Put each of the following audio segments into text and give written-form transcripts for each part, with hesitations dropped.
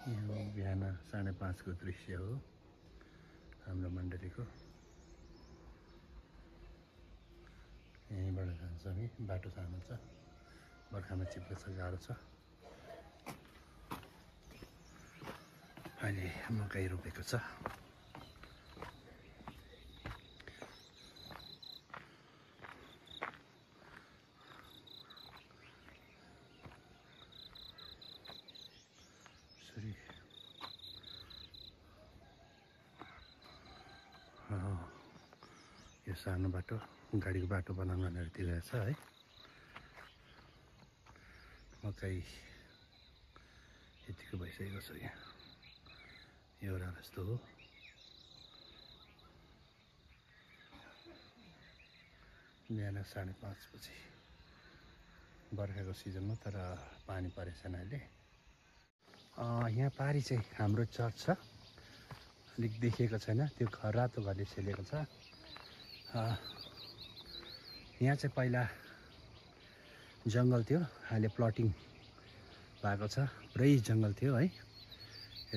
यो बिहान 5:30 को दृश्य हो हाम्रो मण्डलीको। यहीँबाट जान्छ हामी, बाटो सानो छ, बर्खामा चिप्लो छ, गाह्रो छ। अहिले मकै रोपेको छ। यो सानो बाटो गाडीको बाटो बनाउन भनेर दिइरहेछ है। मकै यतिको भइसकेको छ। यहाँ एउटा जस्तो हो। बिहान 5:30 बजी बर्खाको सिजनमा, तर पानी परेको छैन अहिले। यहाँ पारी चाहिँ हाम्रो चर्च छ, अलिक देखिएको छैन, त्यो रातो घरले छेलेको छ। यहाँ चाहिँ पहिला जङ्गल थियो, अहिले प्लटिङ भएको छ। पुरै जङ्गल थियो है,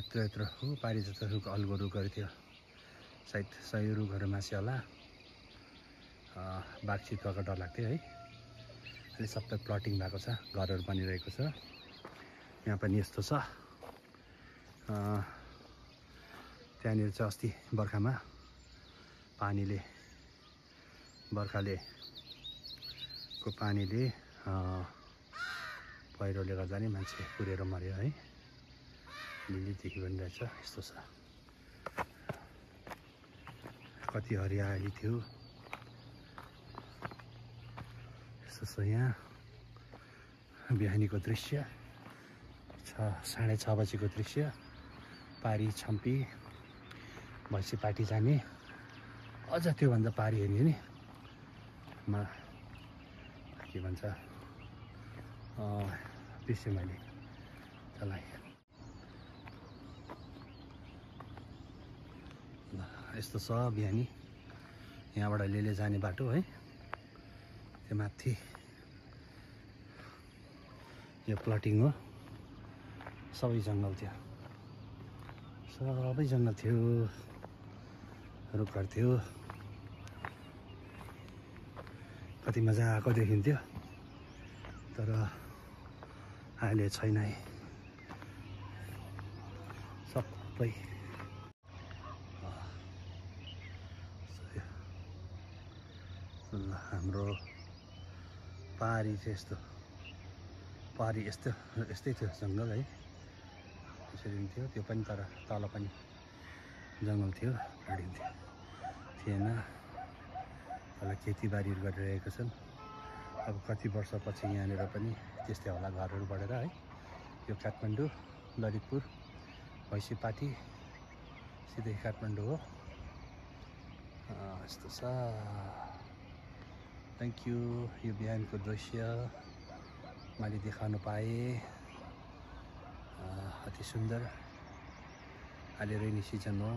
यत्रो यत्रो हो। पारी जस्तो रुख, अल्गो रुखहरू थियो, सायद सय रुखहरू मास्यो होला। बाघ चितुवाको डर लाग्थ्यो है। अहिले सबै प्लटिङ भएको छ, घरहरू बनिरहेको छ। यहाँ पनि यस्तो छ। त्यहाँनिर चाहिँ अस्ति बर्खामा बर्खाको पानीले पहिरोले गर्दा नि मान्छे पुरेर मर्यो है। लिलीदेखि बनिरहेछ, यस्तो छ। कति हरियाली थियो, यस्तो छ। यहाँ बिहानीको दृश्य, 6:30 बजीको दृश्य। पारी छम्पी भैँसी पार्टी जाने, अझ त्योभन्दा पारी हेर्ने नि के भन्छ दृश्य मैले चलाएँ। ल यस्तो छ बिहानी। यहाँबाट लेले जाने बाटो है। त्यो माथि यो प्लटिङ हो, सबै जङ्गल थियो, सबै जङ्गल थियो, रुखहरू थियो। कति मजाको देखिन्थ्यो, तर अहिले छैन है, सबै। हाम्रो पारी चाहिँ यस्तो, पारी यस्तै थियो जङ्गल है। त्यसरी थियो, त्यो पनि, तर तल पनि जङ्गल थियो, गाडिन्थ्यो थिएन। तल खेतीबारीहरू गरिरहेका छन्। अब कति वर्षपछि यहाँनिर पनि त्यस्तै होला, घरहरू बढेर है। यो काठमाडौँ, ललितपुर, भैँसीपाटी सिधै काठमाडौँ हो। यस्तो छ। Thank you. यो बिहानको दृश्य मैले देखाउन पाएँ। अति सुन्दर। अहिले रेनी सिजन हो।